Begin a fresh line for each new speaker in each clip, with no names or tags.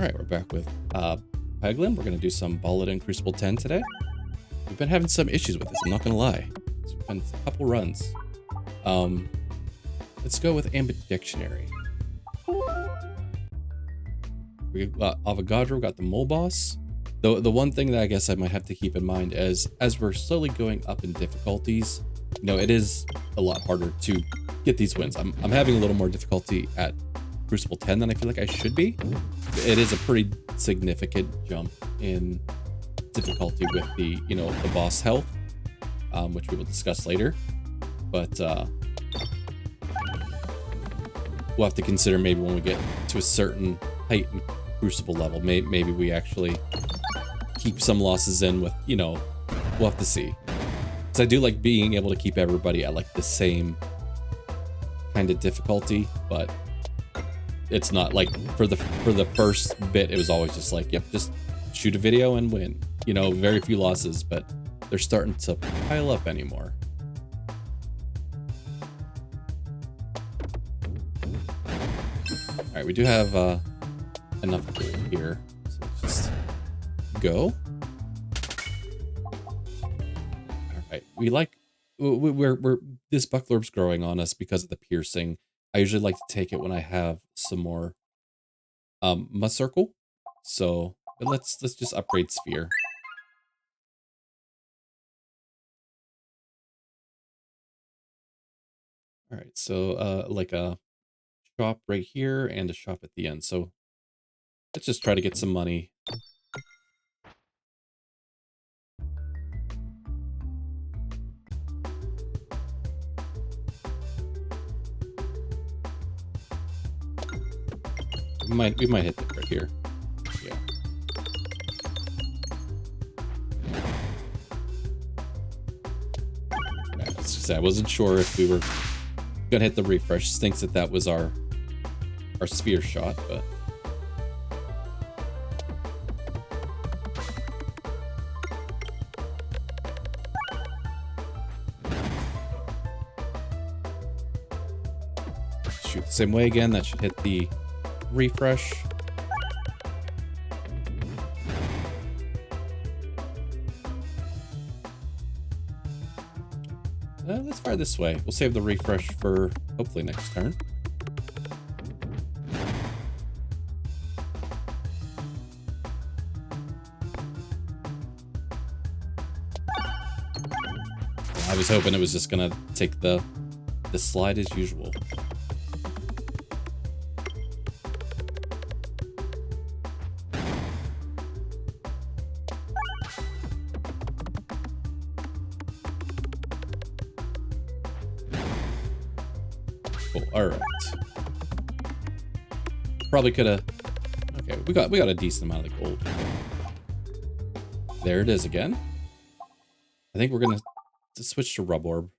Alright, we're back with Peglin. We're going to do some Balladin Cruciball 10 today. We've been having some issues with this, I'm not going to lie. It's been a couple runs. Let's go with Ambit Dictionary. We got Avogadro, got the Miniboss. The one thing that I guess I might have to keep in mind is, as we're slowly going up in difficulties, you know, it is a lot harder to get these wins. I'm having a little more difficulty at Cruciball 10 than I feel like I should be. It is a pretty significant jump in difficulty with the, you know, the boss health, which we will discuss later. But we'll have to consider maybe when we get to a certain height in Cruciball level, maybe we actually keep some losses in with, you know, we'll have to see. Because I do like being able to keep everybody at like the same kind of difficulty, but it's not like for the first bit it was always just like, yep, just shoot a video and win, you know, very few losses, but they're starting to pile up anymore. All right, we do have enough gold here, so let's just go. All right, we're this bucklerb's growing on us because of the piercing. I usually like to take it when I have some more must circle. So let's just upgrade sphere. All right, so like a shop right here and a shop at the end. So let's just try to get some money. We might hit that right here. Yeah. Yeah, let's just say I wasn't sure if we were gonna hit the refresh. Thinks that was our sphere shot, but shoot the same way again. That should hit the refresh. Let's fire this way. We'll save the refresh for hopefully next turn. I was hoping it was just gonna take the slide as usual. Cool. All right. Probably could have. Okay, we got a decent amount of the gold. There it is again. I think we're gonna switch to Rub Orb.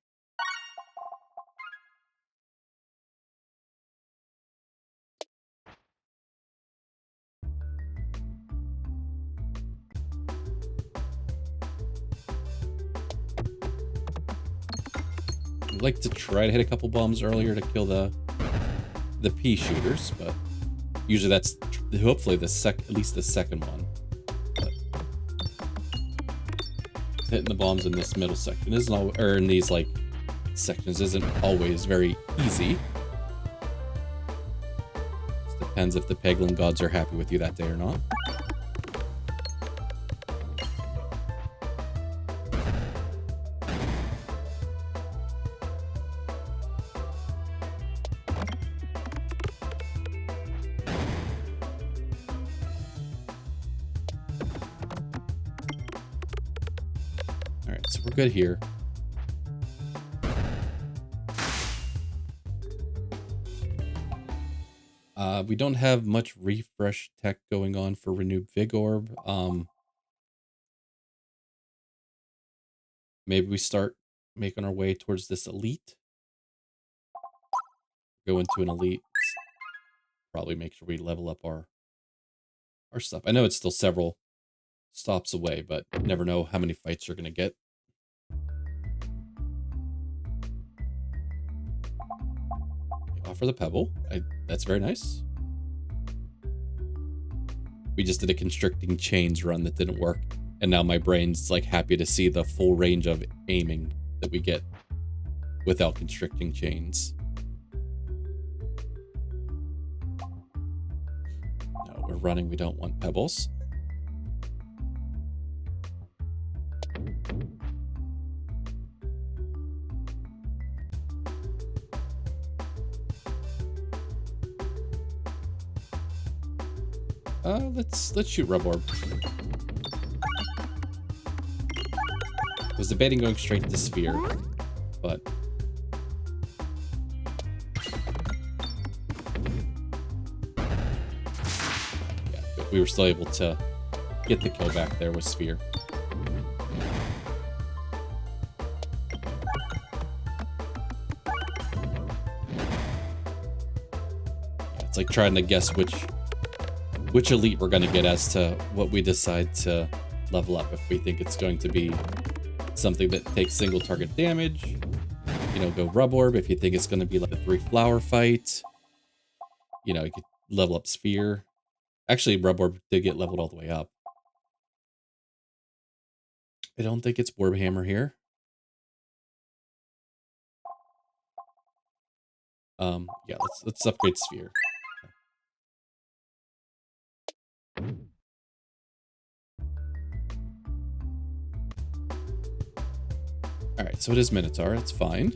I'd like to try to hit a couple bombs earlier to kill the pea shooters, but usually that's hopefully at least the second one. But hitting the bombs in this middle section isn't all, or in these like sections isn't always very easy. Just depends if the Peglin gods are happy with you that day or not. Alright, so we're good here. We don't have much refresh tech going on for Renewed Vig Orb. Maybe we start making our way towards this elite. Go into an elite. Probably make sure we level up our stuff. I know it's still several stops away, but you never know how many fights you're going to get. Offer the Pebble. That's very nice. We just did a constricting chains run that didn't work. And now my brain's like happy to see the full range of aiming that we get without constricting chains. No, we're running. We don't want pebbles. Let's shoot Rub Orb. I was debating going straight to Sphere, but yeah, but we were still able to get the kill back there with Sphere. Yeah, it's like trying to guess which elite we're going to get as to what we decide to level up. If we think it's going to be something that takes single target damage, you know, go Rub Orb. If you think it's going to be like a 3-flower fight, you know, you could level up Sphere. Actually, Rub Orb did get leveled all the way up. I don't think it's Orb Hammer here. Yeah, let's upgrade Sphere. All right, so it is Minotaur. It's fine.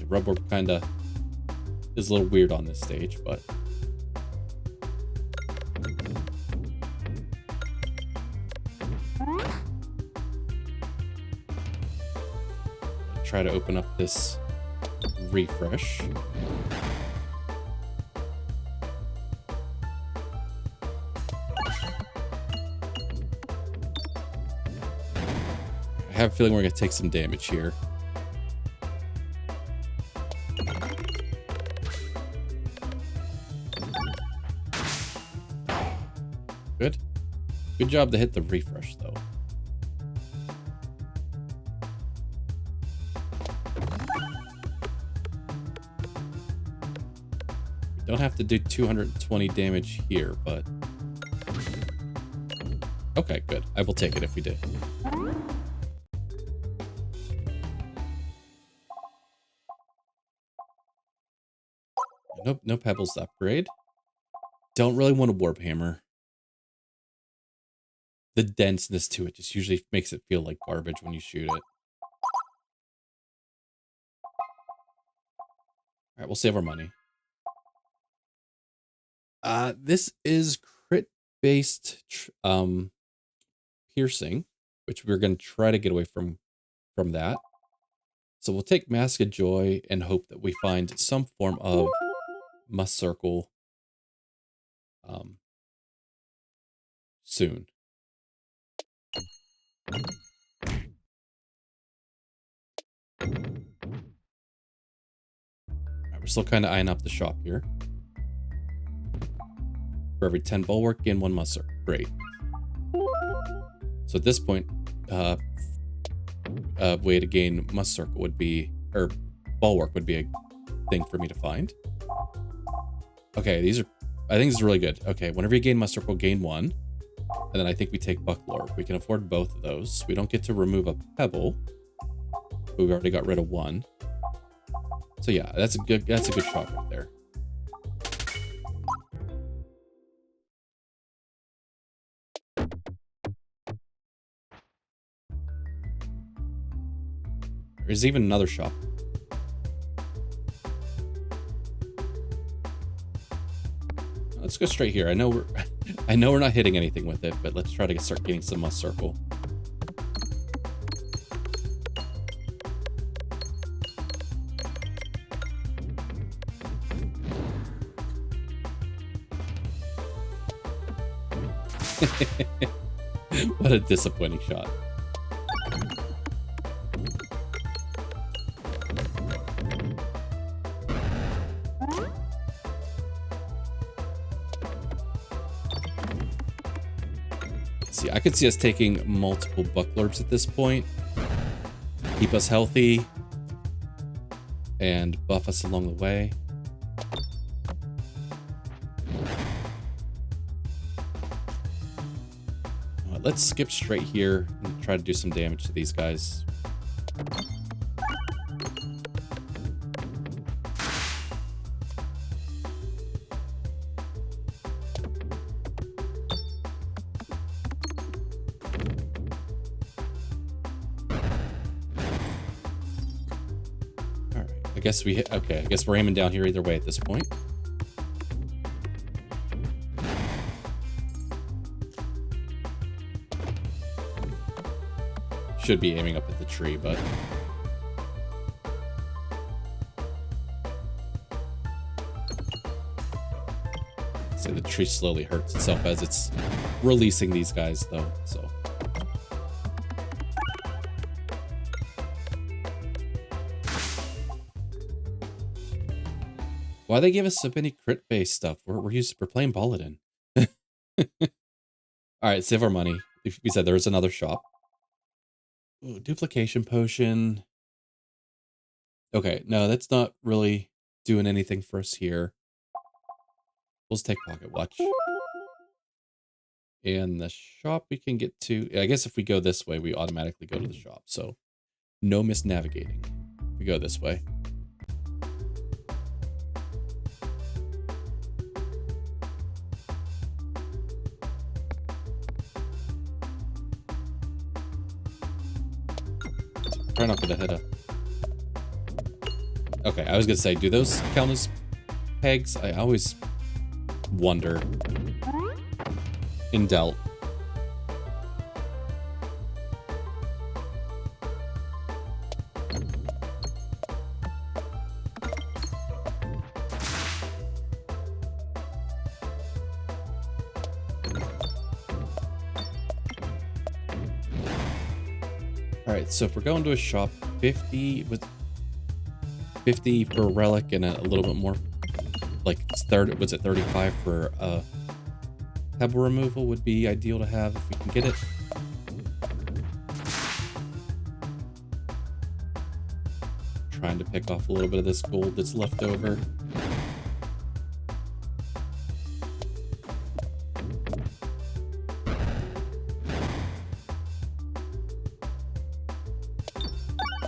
Rub Orb kind of is a little weird on this stage, but try to open up this refresh. I have a feeling we're going to take some damage here. Good. Good job to hit the refresh, though. We don't have to do 220 damage here, but... Okay, good. I will take it if we did. Nope, no Pebballs to upgrade. Don't really want a Warp Hammer. The denseness to it just usually makes it feel like garbage when you shoot it. Alright, we'll save our money. This is crit-based piercing, which we're going to try to get away from that. So we'll take Mask of Joy and hope that we find some form of Must Circle soon. Right, we're still kind of eyeing up the shop here. For every 10 bulwark, gain 1 Must Circle. Great. So at this point, way to gain Must Circle would be, or bulwark would be a thing for me to find. Okay, these are, I think this is really good. Okay, whenever you gain Must Circle, gain 1. And then I think we take Buckler. We can afford both of those. We don't get to remove a Pebble, but we've already got rid of 1. So yeah, that's a good shot right there. There's even another shop. Let's go straight here. I know we're not hitting anything with it, but let's try to start getting some Must Circle. What a disappointing shot. See, I could see us taking multiple Bucklerbs at this point. Keep us healthy and buff us along the way. let's skip straight here and try to do some damage to these guys. Alright, I guess we hit, okay, I guess we're aiming down here either way at this point. Should be aiming up at the tree, but so the tree slowly hurts itself as it's releasing these guys, though. So why they give us so many crit-based stuff? We're playing Balladin. All right, save our money. We said there was another shop. Ooh, duplication potion. Okay, no, that's not really doing anything for us here. Let's take pocket watch. And the shop we can get to. I guess if we go this way, we automatically go to the shop. So no misnavigating. We go this way. Try not to get a hit up. Okay, I was gonna say, do those count as pegs? I always wonder. In doubt. Alright, so if we're going to a shop, 50 with 50 for a relic and a little bit more, like 30, was it 35 for pebble removal would be ideal to have if we can get it. Trying to pick off a little bit of this gold that's left over.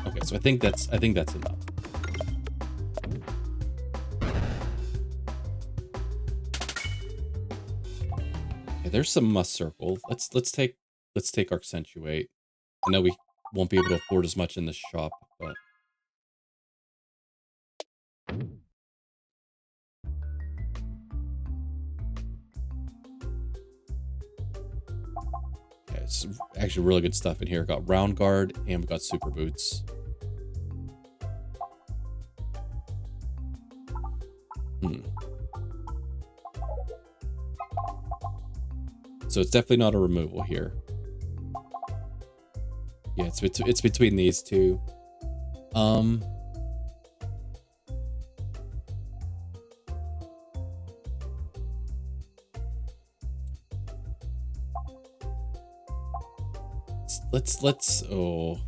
Okay, so I think that's enough. There's some must circle. Let's take accentuate. I know we won't be able to afford as much in the shop, but okay, it's actually really good stuff in here. Got round guard and we got super boots. So it's definitely not a removal here. Yeah, it's between these two. Let's oh.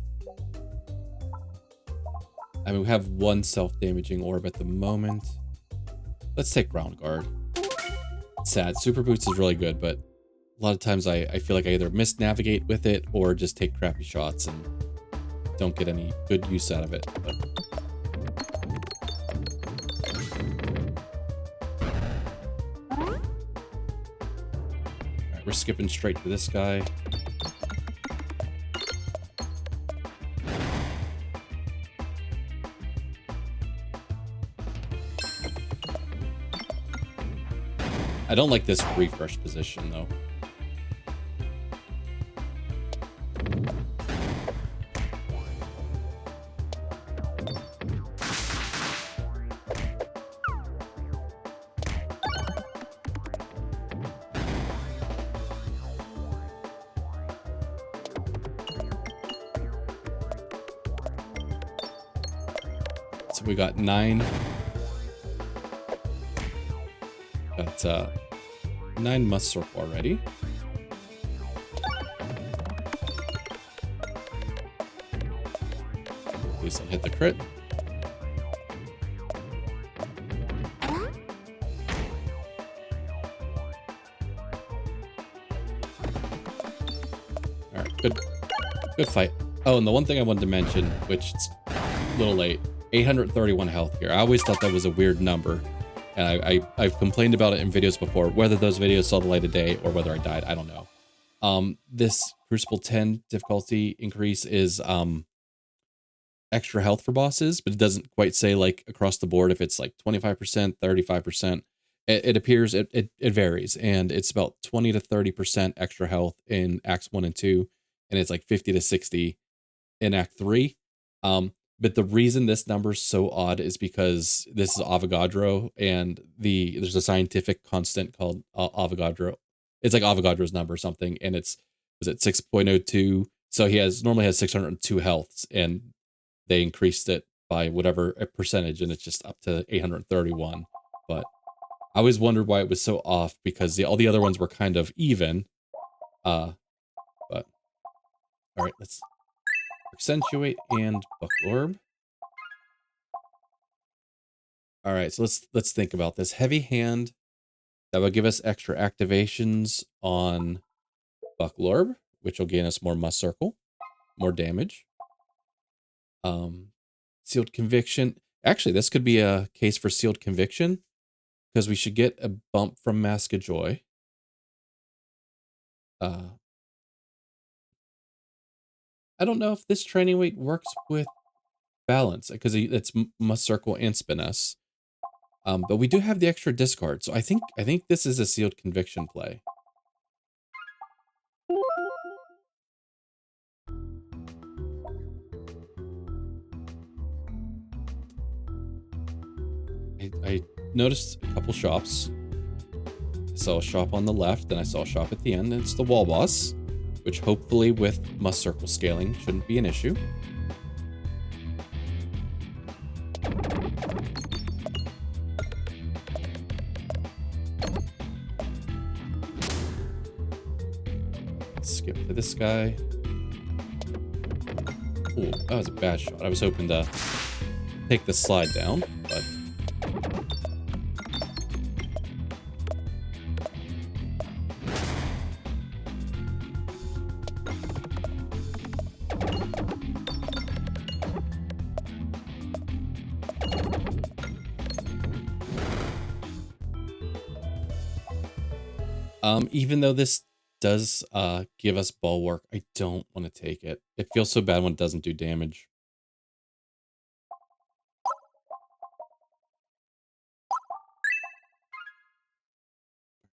I mean, we have one self-damaging orb at the moment. Let's take round guard. It's sad. Super boots is really good, but a lot of times I feel like I either misnavigate with it or just take crappy shots and don't get any good use out of it. But alright, we're skipping straight to this guy. I don't like this refresh position though. So we got 9. Got 9 must circle already. Please don't hit the crit. Good fight. Oh, and the one thing I wanted to mention, which it's a little late, 831 health here. I always thought that was a weird number. And I've complained about it in videos before. Whether those videos saw the light of day or whether I died, I don't know. This Crucible 10 difficulty increase is extra health for bosses, but it doesn't quite say like across the board if it's like 25%, 35%. It appears it varies, and it's about 20 to 30% extra health in Acts 1 and 2, and it's like 50 to 60 in Act 3. But the reason this number is so odd is because this is Avogadro, and there's a scientific constant called Avogadro. It's like Avogadro's number or something, and was it 6.02? So he normally has 602 healths, and they increased it by whatever a percentage, and it's just up to 831. But I always wondered why it was so off, because all the other ones were kind of even. But all right, let's accentuate and buckle orb. All right, so let's think about this. Heavy hand, that will give us extra activations on buckle orb, which will gain us more must circle, more damage. Sealed conviction. Actually, this could be a case for sealed conviction, because we should get a bump from Mask of Joy. I don't know if this training weight works with balance, because it's must circle and spin us. But we do have the extra discard, so I think this is a sealed conviction play. I noticed a couple shops. I saw a shop on the left, and I saw a shop at the end, and it's the wall boss, which hopefully with must circle scaling shouldn't be an issue. Skip to this guy. Ooh, that was a bad shot. I was hoping to take the slide down, but even though this does give us bulwark, I don't want to take it. It feels so bad when it doesn't do damage.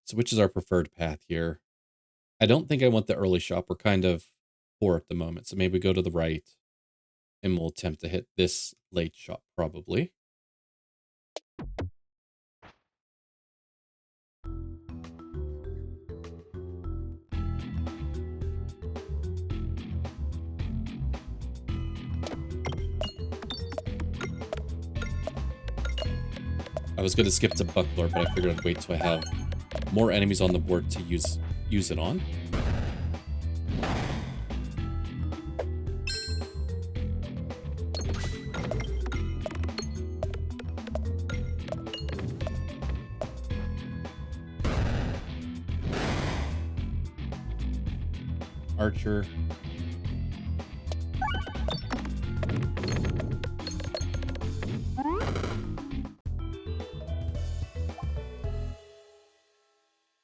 So which is our preferred path here? I don't think I want the early shop. We're kind of poor at the moment, so maybe we go to the right, and we'll attempt to hit this late shop probably. I was going to skip to Buckler, but I figured I'd wait till I have more enemies on the board to use it on. Archer.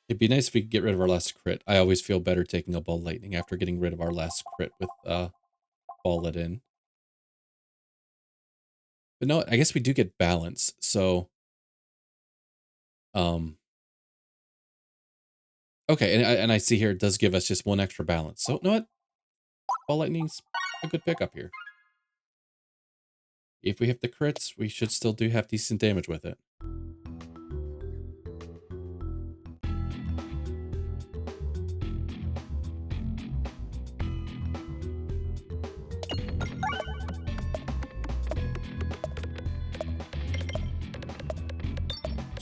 It'd be nice if we could get rid of our last crit. I always feel better taking a Ball Lightning after getting rid of our last crit with Balladin. But no, I guess we do get balance, so okay, and I see here it does give us just one extra balance. So you know what? Ball Lightning's a good pickup here. If we hit the crits, we should still do have decent damage with it.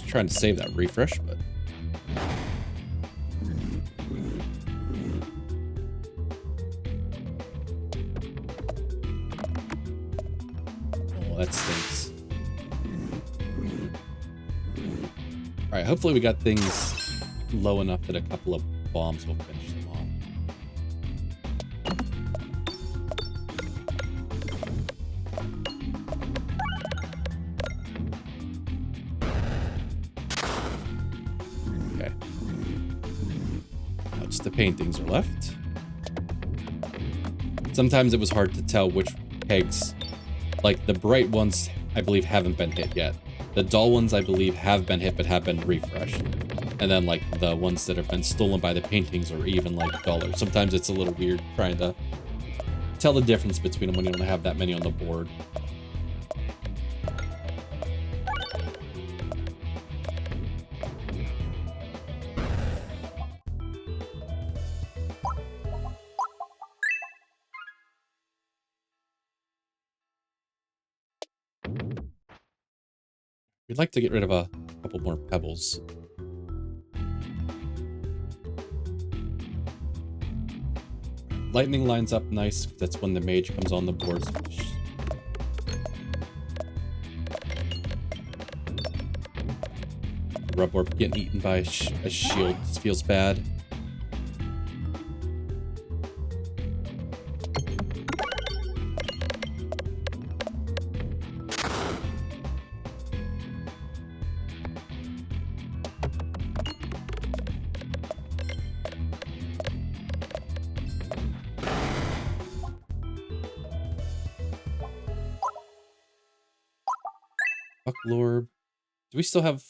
Trying to save that refresh, but oh, that stinks. All right, hopefully we got things low enough that a couple of bombs will finish them off. Just the paintings are left. Sometimes it was hard to tell which pegs, like the bright ones, I believe haven't been hit yet. The dull ones, I believe, have been hit but have been refreshed. And then like the ones that have been stolen by the paintings are even like duller. Sometimes it's a little weird trying to tell the difference between them when you don't have that many on the board. We'd like to get rid of a couple more pebbles. Lightning lines up nice. That's when the mage comes on the board. Rub orb getting eaten by a shield feels bad. Bucklorb. Do we still have...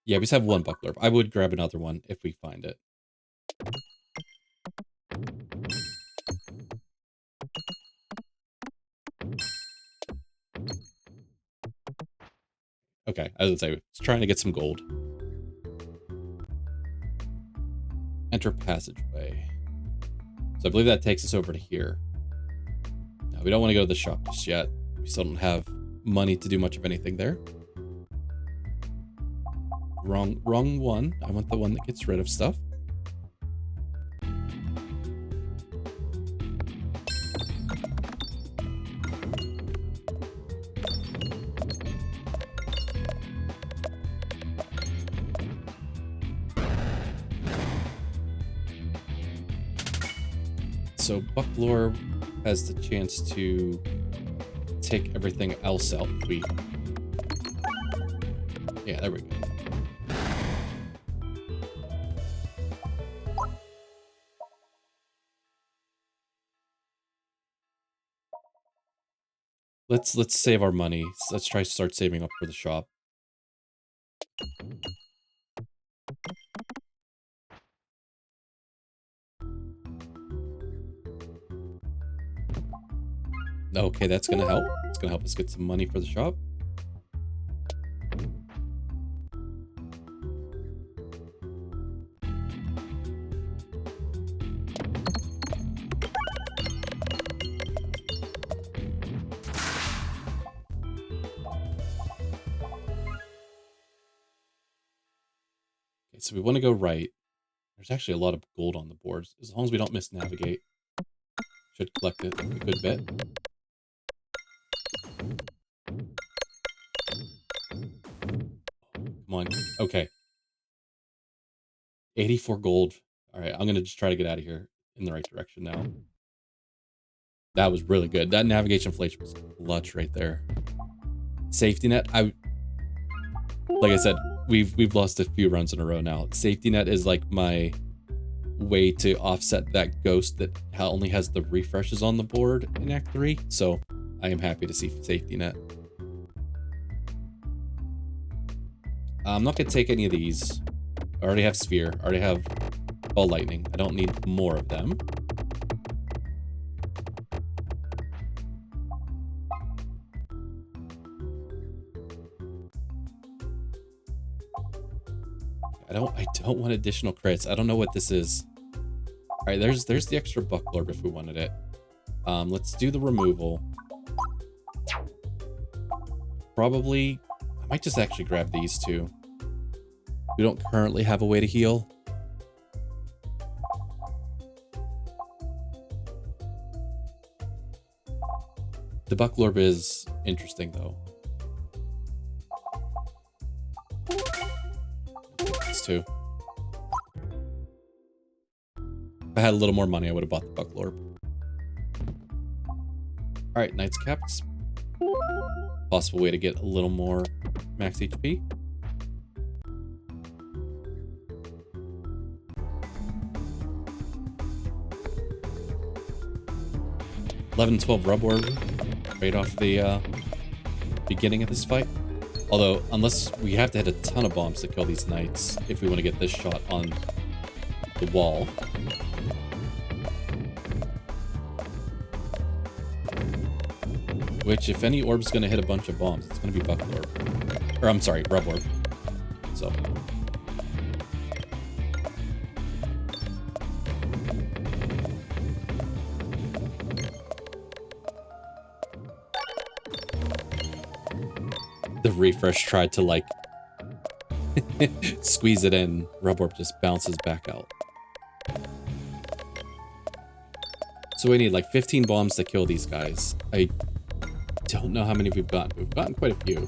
Yeah, we still have one Bucklorb. I would grab another one if we find it. Okay, I was gonna say, it's trying to get some gold. Enter passageway. So I believe that takes us over to here. Now, we don't want to go to the shop just yet. We still don't have money to do much of anything there. Wrong one. I want the one that gets rid of stuff. So Bucklorb has the chance to take everything else out. Yeah, there we go. Let's save our money. Let's try to start saving up for the shop. Okay, that's gonna help. It's gonna help us get some money for the shop. Okay, so we want to go right. There's actually a lot of gold on the boards. As long as we don't misnavigate, should collect it a good bit. Come on. Okay. 84 gold. All right, I'm going to just try to get out of here in the right direction now. That was really good. That navigation flash was clutch right there. Safety net. Like I said, we've lost a few runs in a row now. Safety net is like my way to offset that ghost that only has the refreshes on the board in Act 3. So I am happy to see safety net. I'm not going to take any of these. I already have Sphere. I already have Ball Lightning. I don't need more of them. I don't want additional crits. I don't know what this is. All right, there's the extra Bucklorb if we wanted it. Let's do the removal. Probably, I might just actually grab these two. We don't currently have a way to heal. The Bucklorb is interesting though. These two. If I had a little more money, I would have bought the Bucklorb. All right, Knight's Caps. Possible way to get a little more max HP. 11, 12 rub orb right off the beginning of this fight. Although, unless we have to hit a ton of bombs to kill these knights if we want to get this shot on the wall. Which, if any orb's going to hit a bunch of bombs, it's going to be buckle orb. Or, I'm sorry, rub orb. So. The refresh tried to, like, squeeze it in. Rub orb just bounces back out. So we need, like, 15 bombs to kill these guys. I don't know how many we've gotten. We've gotten quite a few.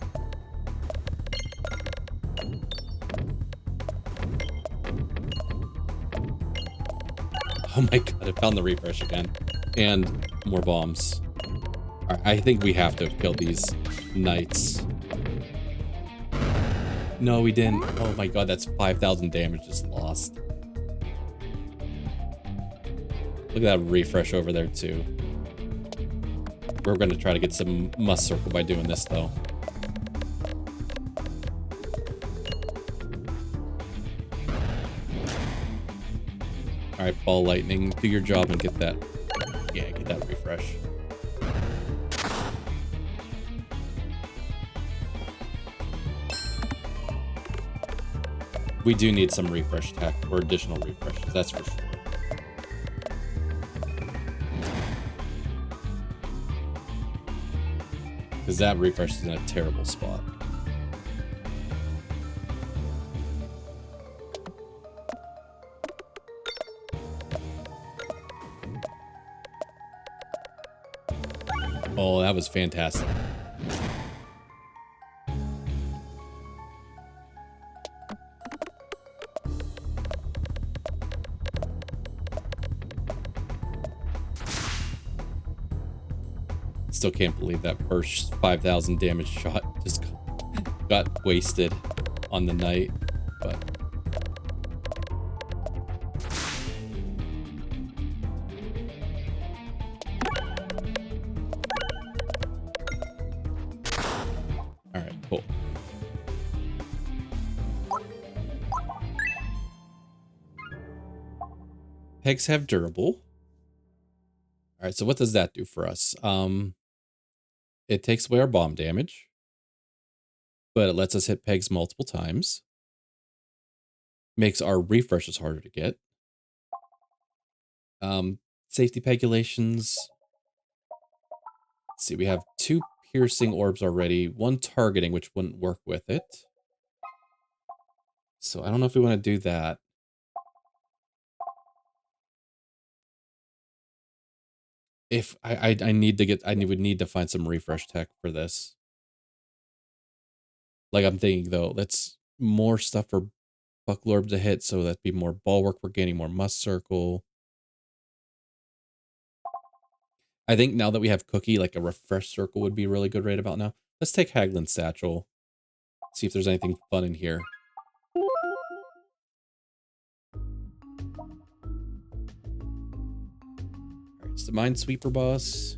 Oh my god, I found the refresh again. And more bombs. I think we have to have killed these knights. No, we didn't. Oh my god, that's 5,000 damage just lost. Look at that refresh over there, too. We're going to try to get some must circle by doing this, though. Alright, ball lightning, do your job and get that. Yeah, get that refresh. We do need some refresh tech, or additional refreshes, that's for sure. Because that refresh is in a terrible spot. Oh, that was fantastic. Still can't believe that first 5,000 damage shot just got wasted on the knight, but all right, cool. Pegs have durable. All right, so what does that do for us? It takes away our bomb damage, but it lets us hit pegs multiple times. Makes our refreshes harder to get. Safety pegulations. Let's see, we have 2 piercing orbs already, 1 targeting, which wouldn't work with it. So I don't know if we want to do that. If I need to get, I would need to find some refresh tech for this. Like I'm thinking though, that's more stuff for buckle orb to hit, so that'd be more ball work. We're gaining more must circle. I think now that we have Cookie, like a refresh circle would be really good right about now. Let's take Haglin's Satchel. See if there's anything fun in here. Alright, it's the Minesweeper boss.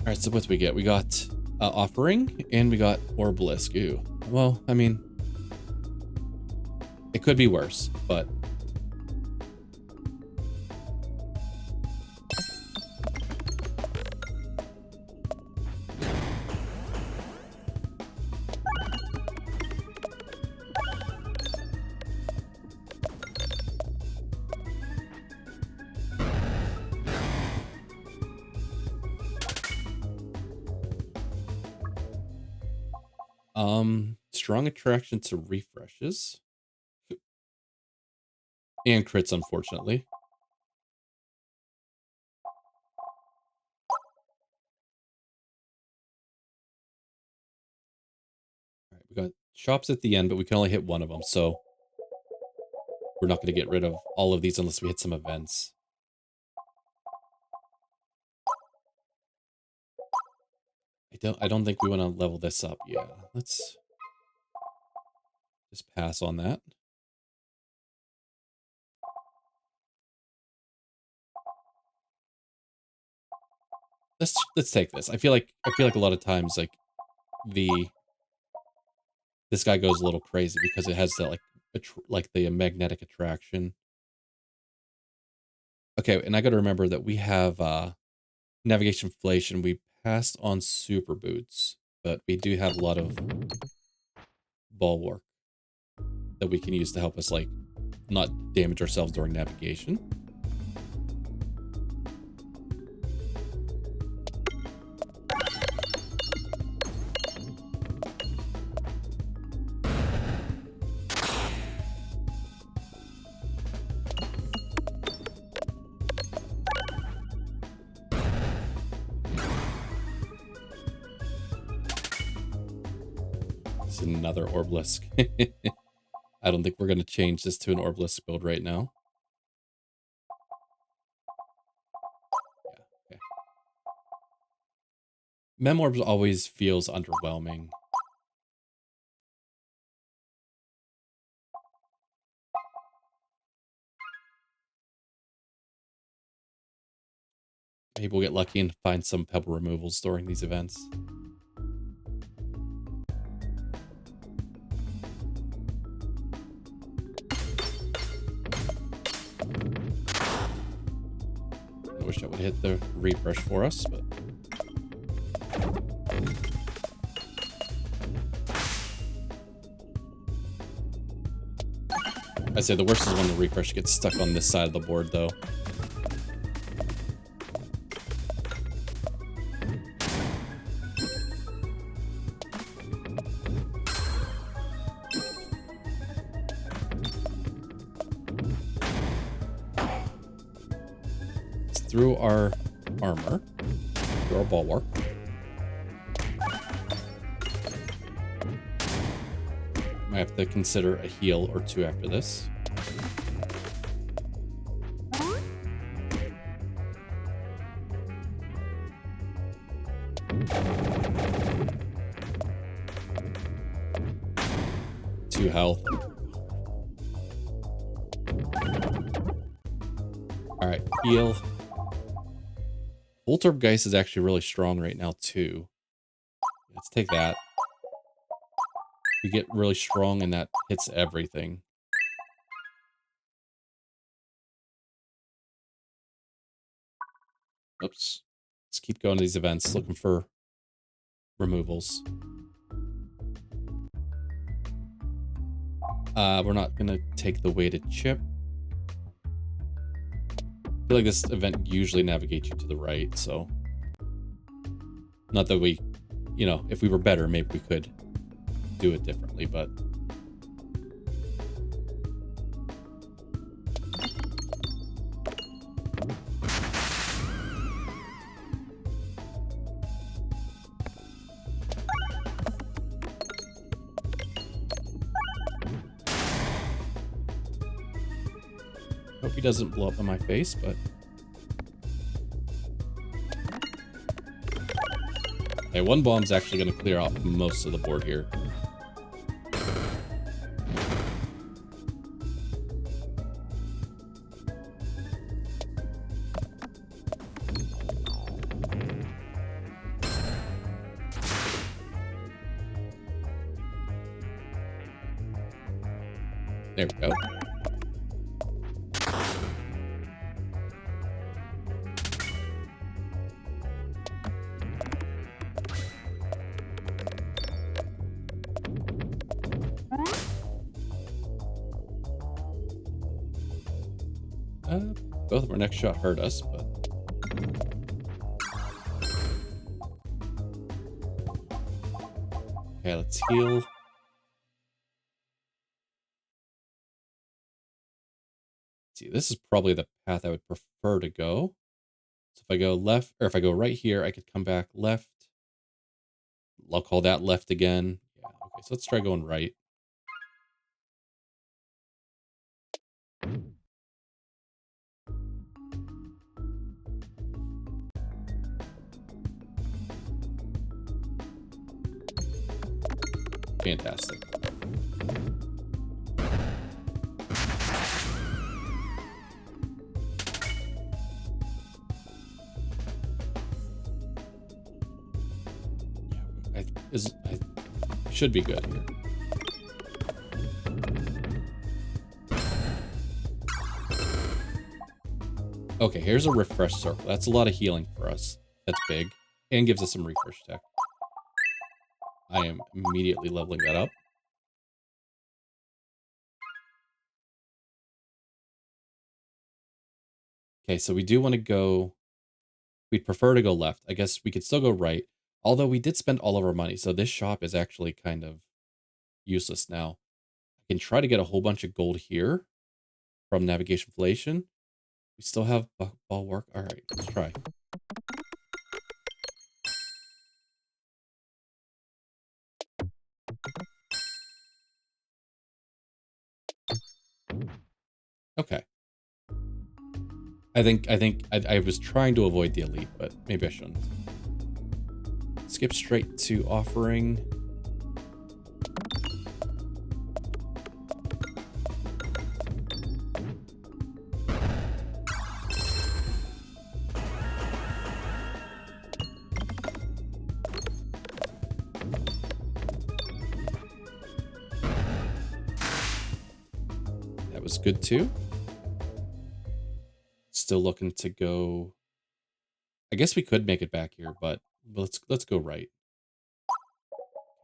Alright, so what do we get? We got Offering, and we got Orblisk. Ooh. Well, I mean, it could be worse, but strong attraction to refreshes. And crits, unfortunately. Alright, we got shops at the end, but we can only hit one of them, so we're not going to get rid of all of these unless we hit some events. I don't think we want to level this up. Yeah, let's just pass on that. let's take this. I feel like a lot of times like this guy goes a little crazy because it has that like the magnetic attraction. Okay, and I got to remember that we have navigation inflation. We passed on super boots, but we do have a lot of bulwark that we can use to help us like not damage ourselves during navigation. It's another Orblisk. I don't think we're going to change this to an Orblisk build right now. Yeah, okay. Memorbs always feels underwhelming. Maybe we'll get lucky and find some pebble removals during these events. I wish that would hit the refresh for us, but... I say the worst is when the refresh gets stuck on this side of the board, though. It's through our armor, through our bulwark. Might have to consider a heal or two after this. Two health. Alright, heal. Poltergeist is actually really strong right now, too. Let's take that. We get really strong and that hits everything. Oops. Let's keep going to these events, looking for removals. We're not going to take the weighted chip. I feel like this event usually navigates you to the right, so... Not that we, you know, if we were better, maybe we could do it differently, but... Hope he doesn't blow up in my face, but... Okay, one bomb's actually going to clear out most of the board here. There we go. Both of our next shot hurt us, but... Okay, let's heal. See, this is probably the path I would prefer to go. So if I go left, or if I go right here, I could come back left. I'll call that left again. Yeah, okay, so let's try going right. Fantastic. should be good here. Okay, here's a refresh circle. That's a lot of healing for us. That's big. And gives us some refresh tech. I am immediately leveling that up. Okay, so we do want to go... We'd prefer to go left. I guess we could still go right. Although we did spend all of our money, so this shop is actually kind of useless now. I can try to get a whole bunch of gold here from Navigation Inflation. We still have ball work. All right, let's try. Okay. I was trying to avoid the elite, but maybe I shouldn't. Skip straight to offering. That was good too. Still looking to go. I guess we could make it back here, but let's go right.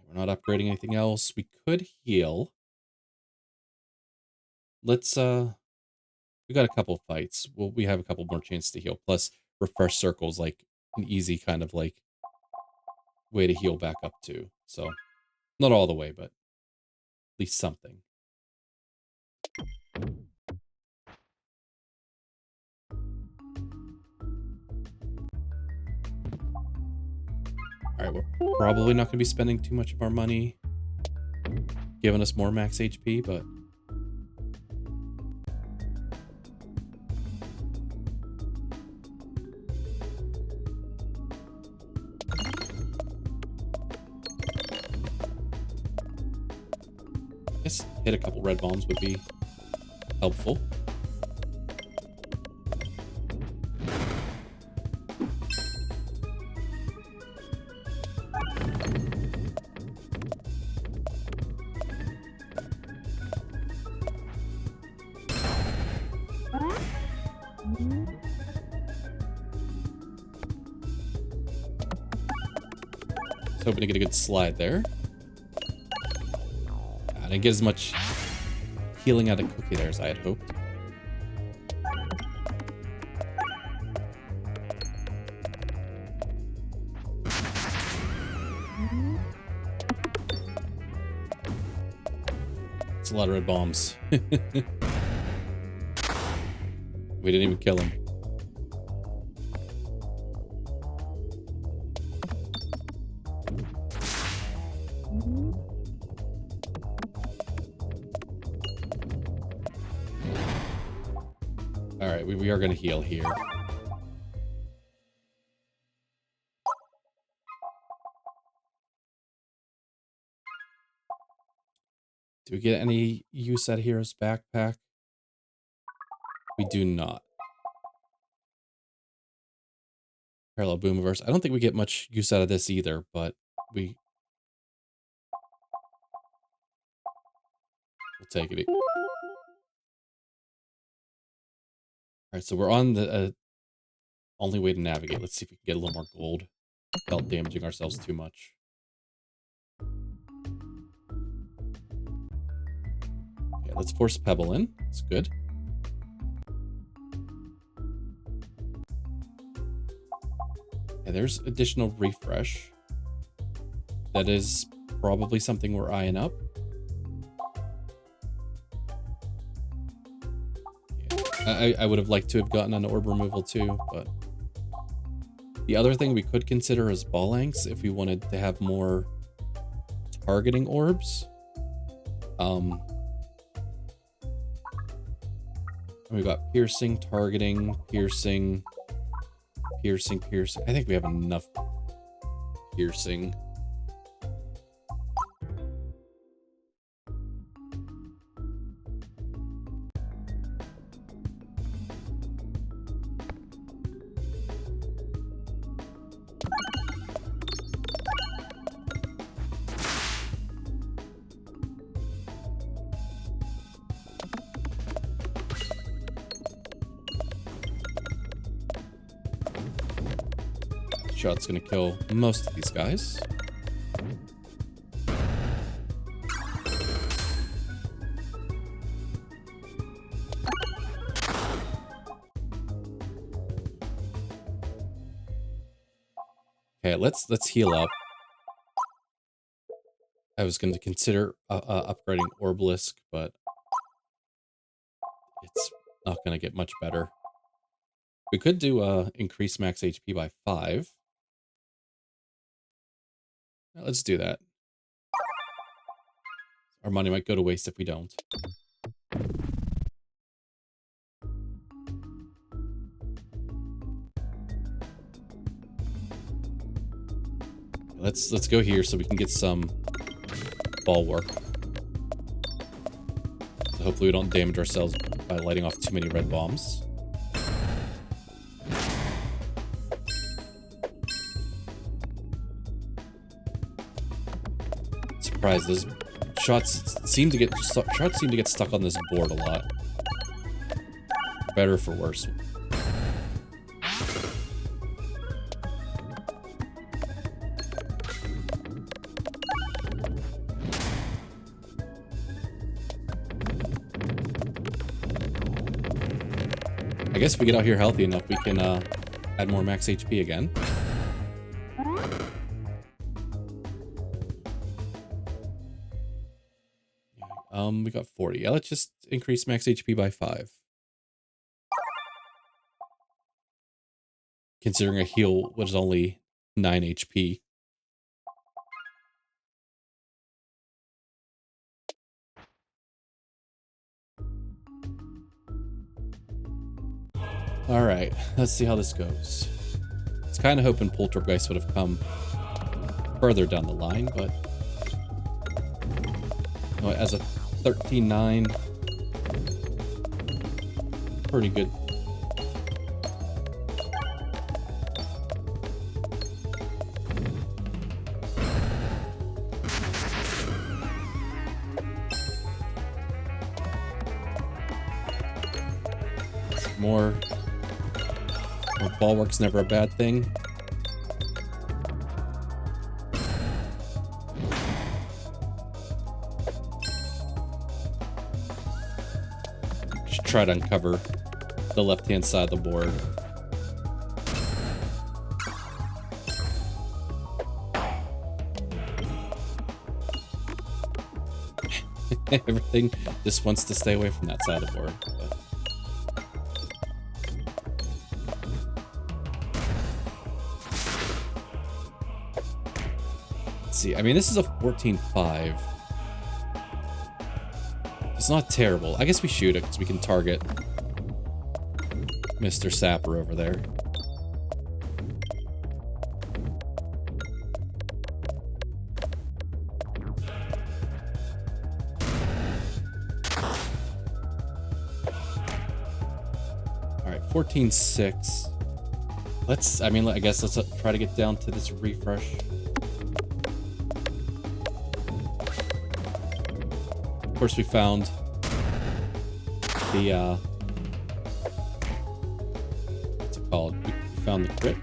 We're not upgrading anything else. We could heal. Let's we got a couple fights. Well, we have a couple more chances to heal. Plus refresh circles, like an easy kind of like way to heal back up to. So not all the way, but at least something. All right, we're probably not going to be spending too much of our money giving us more max HP, but I guess hit a couple red bombs would be helpful. Hoping to get a good slide there. I didn't get as much healing out of Cookie there as I had hoped. It's a lot of red bombs. We didn't even kill him. All right, we are going to heal here. Do we get any use out of Hero's backpack? We do not. Parallel Boomiverse. I don't think we get much use out of this either, but we'll take it. All right, so we're on the only way to navigate. Let's see if we can get a little more gold without damaging ourselves too much. Okay, let's force Pebble in. That's good. Okay, there's additional refresh. That is probably something we're eyeing up. I would have liked to have gotten an orb removal too, but the other thing we could consider is Ballangs if we wanted to have more targeting orbs. We got piercing, targeting, piercing, piercing, piercing. I think we have enough piercing. shot's gonna kill most of these guys. Okay, let's heal up. I was going to consider upgrading Orbalisk, but it's not going to get much better. We could do increase max HP by 5. Let's do that. Our money might go to waste if we don't. Let's go here so we can get some ball work. So hopefully we don't damage ourselves by lighting off too many red bombs. Surprised, those shots seem to get stuck on this board a lot. Better for worse. I guess if we get out here healthy enough, we can add more max HP again. We got 40. Yeah, let's just increase max HP by 5. Considering a heal was only 9 HP. Alright, let's see how this goes. I was kind of hoping Poltergeist would have come further down the line, but you know, as a 13-9, pretty good. More ball work's never a bad thing. Should try to uncover the left-hand side of the board. Everything just wants to stay away from that side of the board. But see, I mean, this is a 14-5. It's not terrible. I guess we shoot it because we can target Mr. Sapper over there. All right, 14-6. I guess let's try to get down to this refresh. Of course, we found the, what's it called? We found the crit.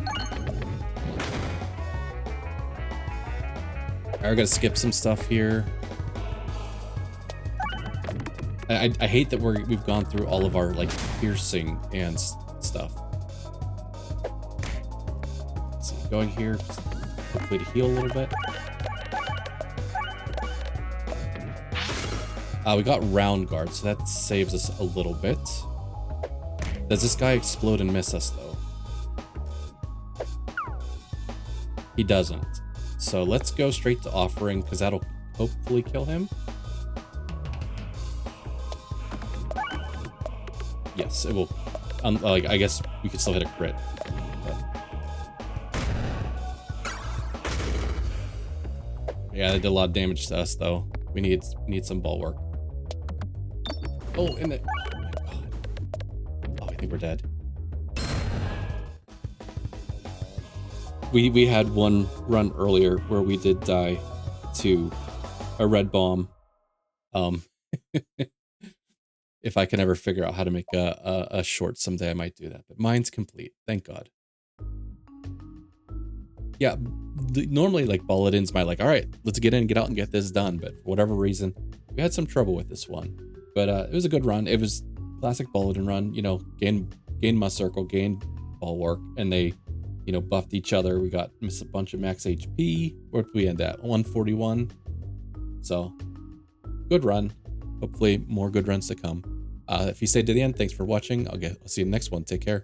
I gotta skip some stuff here. I hate that we've gone through all of our, like, piercing and stuff. Let's see, going here, hopefully to heal a little bit. We got round guard, so that saves us a little bit. Does this guy explode and miss us, though? He doesn't. So let's go straight to offering, because that'll hopefully kill him. Yes, it will. I guess we could still hit a crit. Yeah, it did a lot of damage to us, though. We need some ball work. Oh, and it. Oh my god. Oh, I think we're dead. We had one run earlier where we did die to a red bomb. If I can ever figure out how to make a short someday, I might do that. But mine's complete. Thank God. Yeah, normally like Balladin's my like, all right, let's get in, get out and get this done. But for whatever reason, we had some trouble with this one. But it was a good run. It was classic Balladin run, you know, gain Must Circle, gain Bulwark, and they, you know, buffed each other. We got a bunch of max HP. Where did we end at? 141. So good run. Hopefully more good runs to come. If you stayed to the end, thanks for watching. I'll see you in the next one. Take care.